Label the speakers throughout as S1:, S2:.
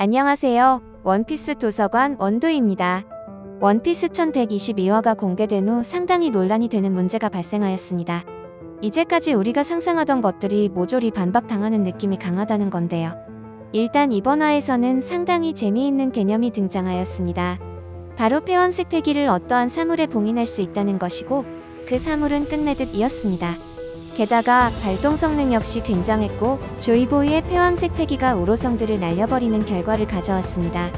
S1: 안녕하세요. 원피스 도서관 원두입니다. 원피스 1122화가 공개된 후 상당히 논란이 되는 문제가 발생하였습니다. 이제까지 우리가 상상하던 것들이 모조리 반박당하는 느낌이 강하다는 건데요. 일단 이번 화에서는 상당히 재미있는 개념이 등장하였습니다. 바로 폐원색 폐기를 어떠한 사물에 봉인할 수 있다는 것이고, 그 사물은 끝매듭이었습니다. 게다가 발동 성능 역시 굉장했고, 조이보이의 폐원색 폐기가 우로성들을 날려버리는 결과를 가져왔습니다.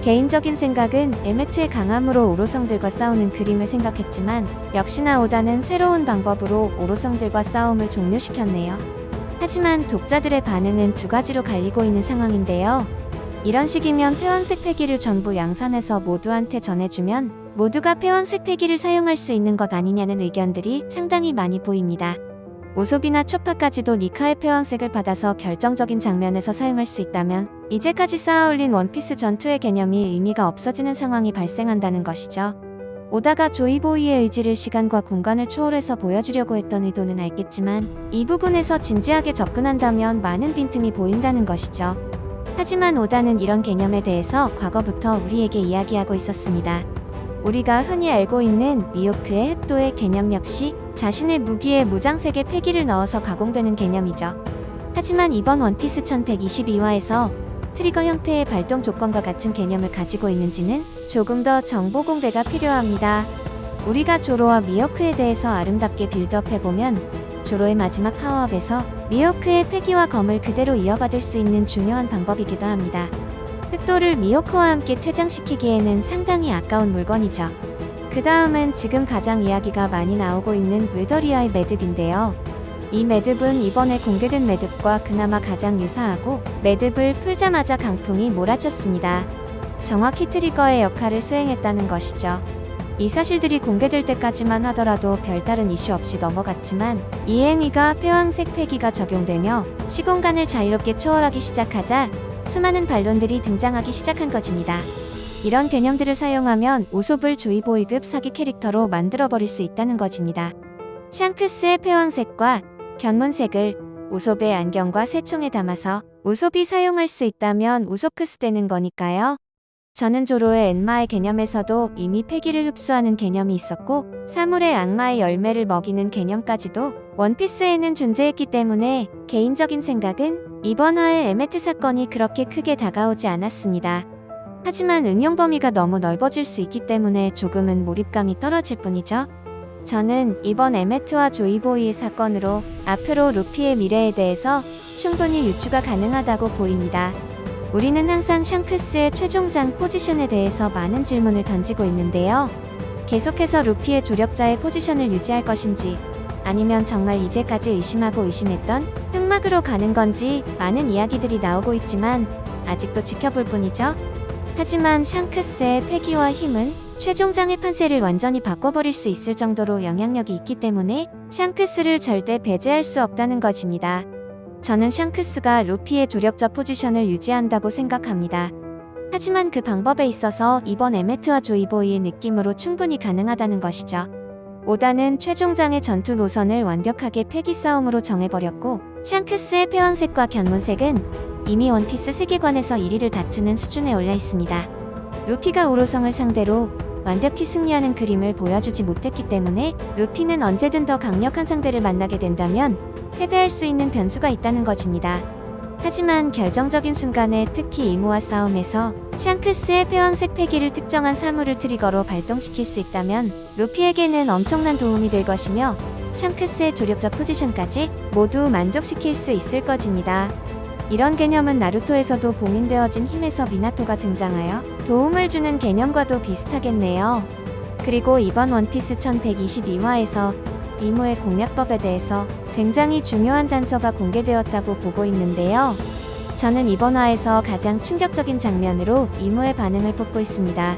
S1: 개인적인 생각은 에메트의 강함으로 우로성들과 싸우는 그림을 생각했지만, 역시나 오다는 새로운 방법으로 우로성들과 싸움을 종료시켰네요. 하지만 독자들의 반응은 두 가지로 갈리고 있는 상황인데요. 이런 식이면 폐원색 폐기를 전부 양산해서 모두한테 전해주면 모두가 폐원색 폐기를 사용할 수 있는 것 아니냐는 의견들이 상당히 많이 보입니다. 우솝이나 초파까지도 니카의 폐원색을 받아서 결정적인 장면에서 사용할 수 있다면 이제까지 쌓아올린 원피스 전투의 개념이 의미가 없어지는 상황이 발생한다는 것이죠. 오다가 조이보이의 의지를 시간과 공간을 초월해서 보여주려고 했던 의도는 알겠지만 이 부분에서 진지하게 접근한다면 많은 빈틈이 보인다는 것이죠. 하지만 오다는 이런 개념에 대해서 과거부터 우리에게 이야기하고 있었습니다. 우리가 흔히 알고 있는 미호크의 흑도의 개념 역시 자신의 무기에 무장색의 폐기를 넣어서 가공되는 개념이죠. 하지만 이번 원피스 1122화에서 트리거 형태의 발동 조건과 같은 개념을 가지고 있는지는 조금 더 정보 공개가 필요합니다. 우리가 조로와 미호크에 대해서 아름답게 빌드업해보면 조로의 마지막 파워업에서 미호크의 폐기와 검을 그대로 이어받을 수 있는 중요한 방법이기도 합니다. 흑도를 미호크와 함께 퇴장시키기에는 상당히 아까운 물건이죠. 그 다음은 지금 가장 이야기가 많이 나오고 있는 웨더리아의 매듭인데요. 이 매듭은 이번에 공개된 매듭과 그나마 가장 유사하고 매듭을 풀자마자 강풍이 몰아쳤습니다. 정확히 트리거의 역할을 수행했다는 것이죠. 이 사실들이 공개될 때까지만 하더라도 별다른 이슈 없이 넘어갔지만 이 행위가 폐왕색 폐기가 적용되며 시공간을 자유롭게 초월하기 시작하자 수많은 반론들이 등장하기 시작한 것입니다. 이런 개념들을 사용하면 우솝을 조이보이급 사기 캐릭터로 만들어버릴 수 있다는 것입니다. 샹크스의 폐왕색과 견문색을 우솝의 안경과 새총에 담아서 우솝이 사용할 수 있다면 우소크스 되는 거니까요. 저는 조로의 엔마의 개념에서도 이미 폐기를 흡수하는 개념이 있었고 사물의 악마의 열매를 먹이는 개념까지도 원피스에는 존재했기 때문에 개인적인 생각은 이번 화의 에메트 사건이 그렇게 크게 다가오지 않았습니다. 하지만 응용 범위가 너무 넓어질 수 있기 때문에 조금은 몰입감이 떨어질 뿐이죠. 저는 이번 에메트와 조이보이의 사건으로 앞으로 루피의 미래에 대해서 충분히 유추가 가능하다고 보입니다. 우리는 항상 샹크스의 최종장 포지션에 대해서 많은 질문을 던지고 있는데요. 계속해서 루피의 조력자의 포지션을 유지할 것인지 아니면 정말 이제까지 의심하고 의심했던 흑막으로 가는 건지 많은 이야기들이 나오고 있지만 아직도 지켜볼 뿐이죠. 하지만 샹크스의 패기와 힘은 최종장의 판세를 완전히 바꿔버릴 수 있을 정도로 영향력이 있기 때문에 샹크스를 절대 배제할 수 없다는 것입니다. 저는 샹크스가 루피의 조력자 포지션을 유지한다고 생각합니다. 하지만 그 방법에 있어서 이번 에메트와 조이보이의 느낌으로 충분히 가능하다는 것이죠. 오다는 최종장의 전투 노선을 완벽하게 패기 싸움으로 정해버렸고 샹크스의 폐원색과 견문색은 이미 원피스 세계관에서 1위를 다투는 수준에 올라 있습니다. 루피가 우로성을 상대로 완벽히 승리하는 그림을 보여주지 못했기 때문에 루피는 언제든 더 강력한 상대를 만나게 된다면 패배할 수 있는 변수가 있다는 것입니다. 하지만 결정적인 순간에 특히 이모와 싸움에서 샹크스의 폐원색 폐기를 특정한 사물을 트리거로 발동시킬 수 있다면 루피에게는 엄청난 도움이 될 것이며 샹크스의 조력자 포지션까지 모두 만족시킬 수 있을 것입니다. 이런 개념은 나루토에서도 봉인되어진 힘에서 미나토가 등장하여 도움을 주는 개념과도 비슷하겠네요. 그리고 이번 원피스 1122화에서 이모의 공략법에 대해서 굉장히 중요한 단서가 공개되었다고 보고 있는데요. 저는 이번 화에서 가장 충격적인 장면으로 이모의 반응을 뽑고 있습니다.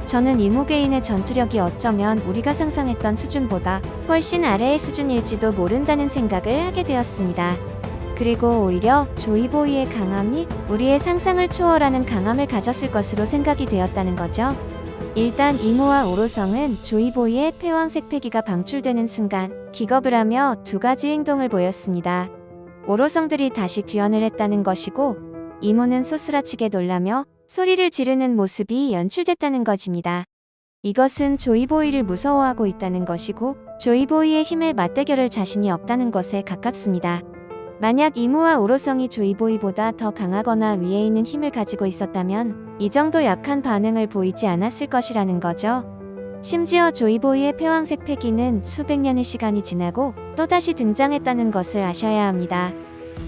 S1: 저는 이모 개인의 전투력이 어쩌면 우리가 상상했던 수준보다 훨씬 아래의 수준일지도 모른다는 생각을 하게 되었습니다. 그리고 오히려 조이보이의 강함이 우리의 상상을 초월하는 강함을 가졌을 것으로 생각이 되었다는 거죠. 일단 이모와 오로성은 조이보이의 폐왕색 폐기가 방출되는 순간 기겁을 하며 두 가지 행동을 보였습니다. 오로성들이 다시 귀환을 했다는 것이고 이모는 소스라치게 놀라며 소리를 지르는 모습이 연출됐다는 것입니다. 이것은 조이보이를 무서워하고 있다는 것이고 조이보이의 힘에 맞대결할 자신이 없다는 것에 가깝습니다. 만약 이모와 오로성이 조이보이보다 더 강하거나 위에 있는 힘을 가지고 있었다면 이 정도 약한 반응을 보이지 않았을 것이라는 거죠. 심지어 조이보이의 폐왕색 패기는 수백 년의 시간이 지나고 또다시 등장했다는 것을 아셔야 합니다.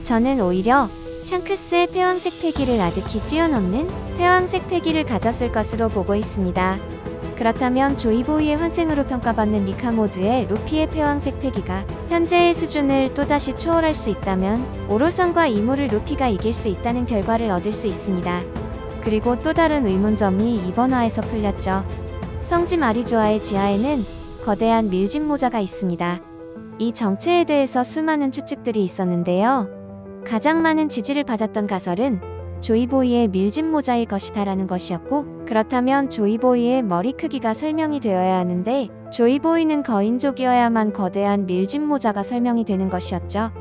S1: 저는 오히려 샹크스의 폐왕색 패기를 아득히 뛰어넘는 폐왕색 패기를 가졌을 것으로 보고 있습니다. 그렇다면 조이보이의 환생으로 평가받는 리카모드의 루피의 폐왕색 패기가 현재의 수준을 또다시 초월할 수 있다면 오로성과 이모를 루피가 이길 수 있다는 결과를 얻을 수 있습니다. 그리고 또 다른 의문점이 이번 화에서 풀렸죠. 성지 마리조아의 지하에는 거대한 밀짚 모자가 있습니다. 이 정체에 대해서 수많은 추측들이 있었는데요. 가장 많은 지지를 받았던 가설은 조이보이의 밀짚 모자일 것이다라는 것이었고, 그렇다면 조이보이의 머리 크기가 설명이 되어야 하는데 조이보이는 거인족이어야만 거대한 밀짚 모자가 설명이 되는 것이었죠.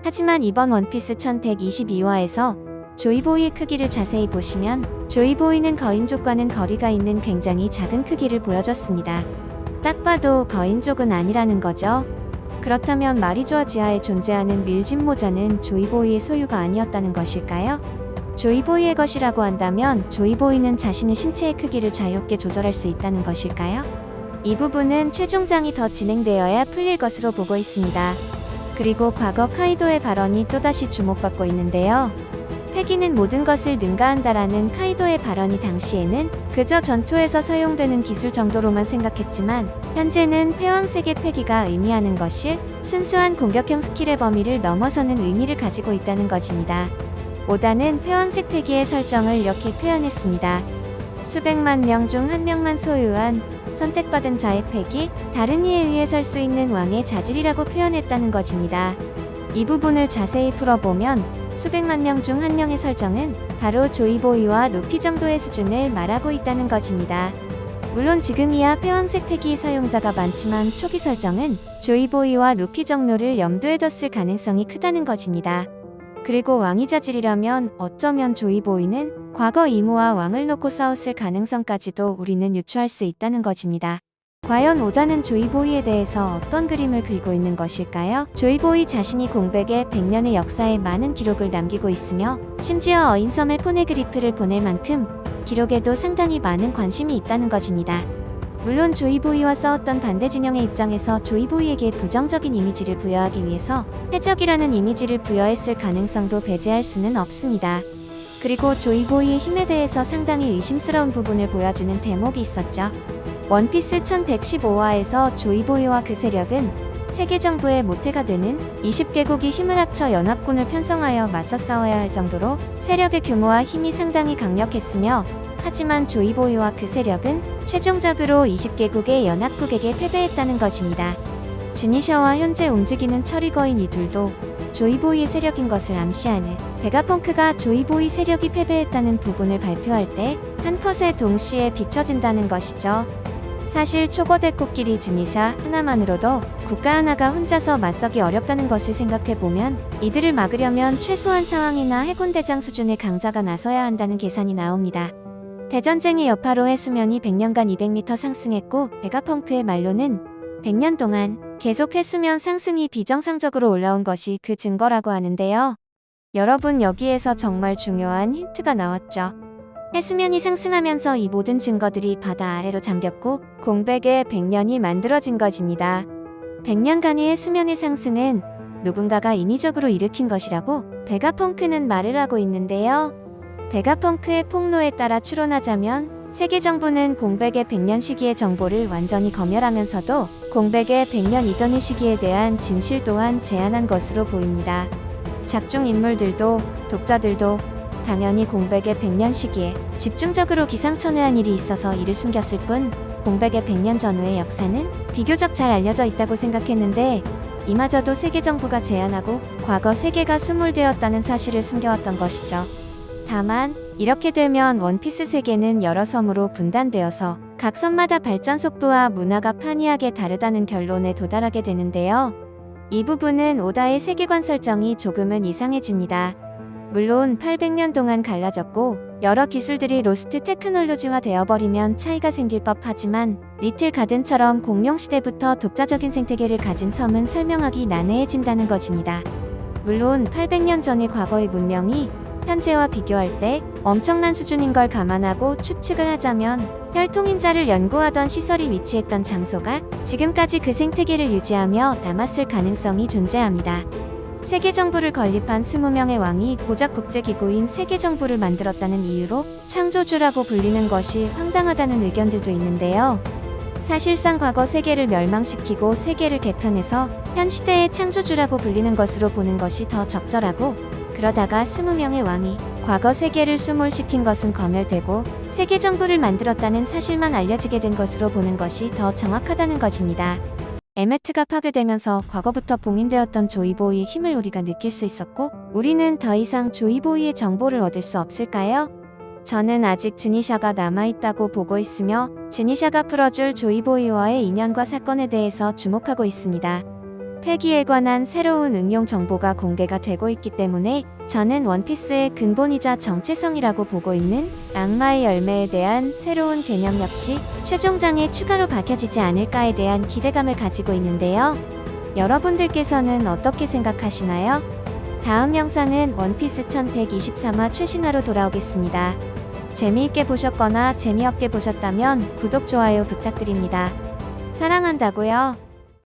S1: 하지만 이번 원피스 1122화에서 조이보이의 크기를 자세히 보시면 조이보이는 거인족과는 거리가 있는 굉장히 작은 크기를 보여줬습니다. 딱 봐도 거인족은 아니라는 거죠. 그렇다면 마리조아 지하에 존재하는 밀짚 모자는 조이보이의 소유가 아니었다는 것일까요? 조이보이의 것이라고 한다면 조이보이는 자신의 신체의 크기를 자유롭게 조절할 수 있다는 것일까요? 이 부분은 최종장이 더 진행되어야 풀릴 것으로 보고 있습니다. 그리고 과거 카이도의 발언이 또다시 주목받고 있는데요. 패기는 모든 것을 능가한다라는 카이도의 발언이 당시에는 그저 전투에서 사용되는 기술 정도로만 생각했지만 현재는 폐왕색의 패기가 의미하는 것이 순수한 공격형 스킬의 범위를 넘어서는 의미를 가지고 있다는 것입니다. 오다는 폐왕색 패기의 설정을 이렇게 표현했습니다. 수백만 명 중 한 명만 소유한 선택받은 자의 패기, 다른 이에 의해 설 수 있는 왕의 자질이라고 표현했다는 것입니다. 이 부분을 자세히 풀어보면 수백만 명 중 한 명의 설정은 바로 조이보이와 루피 정도의 수준을 말하고 있다는 것입니다. 물론 지금이야 폐왕색 패기 사용자가 많지만 초기 설정은 조이보이와 루피 정도를 염두에 뒀을 가능성이 크다는 것입니다. 그리고 왕의 자질이라면 어쩌면 조이보이는 과거 이모와 왕을 놓고 싸웠을 가능성까지도 우리는 유추할 수 있다는 것입니다. 과연 오다는 조이보이에 대해서 어떤 그림을 그리고 있는 것일까요? 조이보이 자신이 공백의 100년의 역사에 많은 기록을 남기고 있으며 심지어 어인섬에 포네그리프를 보낼 만큼 기록에도 상당히 많은 관심이 있다는 것입니다. 물론 조이보이와 싸웠던 반대 진영의 입장에서 조이보이에게 부정적인 이미지를 부여하기 위해서 해적이라는 이미지를 부여했을 가능성도 배제할 수는 없습니다. 그리고 조이보이의 힘에 대해서 상당히 의심스러운 부분을 보여주는 대목이 있었죠. 원피스 1115화에서 조이보이와 그 세력은 세계 정부의 모태가 되는 20개국이 힘을 합쳐 연합군을 편성하여 맞서 싸워야 할 정도로 세력의 규모와 힘이 상당히 강력했으며, 하지만 조이보이와 그 세력은 최종적으로 20개국의 연합국에게 패배했다는 것입니다. 지니샤와 현재 움직이는 처리거인 이 둘도 조이보이의 세력인 것을 암시하는 베가펑크가 조이보이 세력이 패배했다는 부분을 발표할 때 한 컷에 동시에 비춰진다는 것이죠. 사실 초거대 코끼리 지니샤 하나만으로도 국가 하나가 혼자서 맞서기 어렵다는 것을 생각해보면 이들을 막으려면 최소한 상황이나 해군대장 수준의 강자가 나서야 한다는 계산이 나옵니다. 대전쟁의 여파로 해수면이 100년간 200m 상승했고 베가펑크의 말로는 100년 동안 계속 해수면 상승이 비정상적으로 올라온 것이 그 증거라고 하는데요. 여러분, 여기에서 정말 중요한 힌트가 나왔죠. 해수면이 상승하면서 이 모든 증거들이 바다 아래로 잠겼고 공백의 100년이 만들어진 것입니다. 100년간의 해수면의 상승은 누군가가 인위적으로 일으킨 것이라고 베가펑크는 말을 하고 있는데요. 베가펑크의 폭로에 따라 추론하자면 세계 정부는 공백의 100년 시기의 정보를 완전히 검열하면서도 공백의 100년 이전의 시기에 대한 진실 또한 제한한 것으로 보입니다. 작중 인물들도 독자들도 당연히 공백의 100년 시기에 집중적으로 기상천외한 일이 있어서 이를 숨겼을 뿐 공백의 100년 전후의 역사는 비교적 잘 알려져 있다고 생각했는데 이마저도 세계 정부가 제안하고 과거 세계가 수몰되었다는 사실을 숨겨왔던 것이죠. 다만 이렇게 되면 원피스 세계는 여러 섬으로 분단되어서 각 섬마다 발전 속도와 문화가 판이하게 다르다는 결론에 도달하게 되는데요. 이 부분은 오다의 세계관 설정이 조금은 이상해집니다. 물론 800년 동안 갈라졌고 여러 기술들이 로스트 테크놀로지화 되어버리면 차이가 생길 법하지만 리틀 가든처럼 공룡 시대부터 독자적인 생태계를 가진 섬은 설명하기 난해해진다는 것입니다. 물론 800년 전의 과거의 문명이 현재와 비교할 때 엄청난 수준인 걸 감안하고 추측을 하자면 혈통인자를 연구하던 시설이 위치했던 장소가 지금까지 그 생태계를 유지하며 남았을 가능성이 존재합니다. 세계정부를 건립한 20명의 왕이 고작 국제기구인 세계정부를 만들었다는 이유로 창조주라고 불리는 것이 황당하다는 의견들도 있는데요. 사실상 과거 세계를 멸망시키고 세계를 개편해서 현 시대의 창조주라고 불리는 것으로 보는 것이 더 적절하고, 그러다가 20명의 왕이 과거 세계를 수몰시킨 것은 검열되고 세계정부를 만들었다는 사실만 알려지게 된 것으로 보는 것이 더 정확하다는 것입니다. 에메트가 파괴되면서 과거부터 봉인되었던 조이보이의 힘을 우리가 느낄 수 있었고, 우리는 더 이상 조이보이의 정보를 얻을 수 없을까요? 저는 아직 지니샤가 남아있다고 보고 있으며 지니샤가 풀어줄 조이보이와의 인연과 사건에 대해서 주목하고 있습니다. 폐기에 관한 새로운 응용 정보가 공개가 되고 있기 때문에 저는 원피스의 근본이자 정체성이라고 보고 있는 악마의 열매에 대한 새로운 개념 역시 최종장에 추가로 밝혀지지 않을까에 대한 기대감을 가지고 있는데요. 여러분들께서는 어떻게 생각하시나요? 다음 영상은 원피스 1123화 최신화로 돌아오겠습니다. 재미있게 보셨거나 재미없게 보셨다면 구독, 좋아요 부탁드립니다. 사랑한다고요.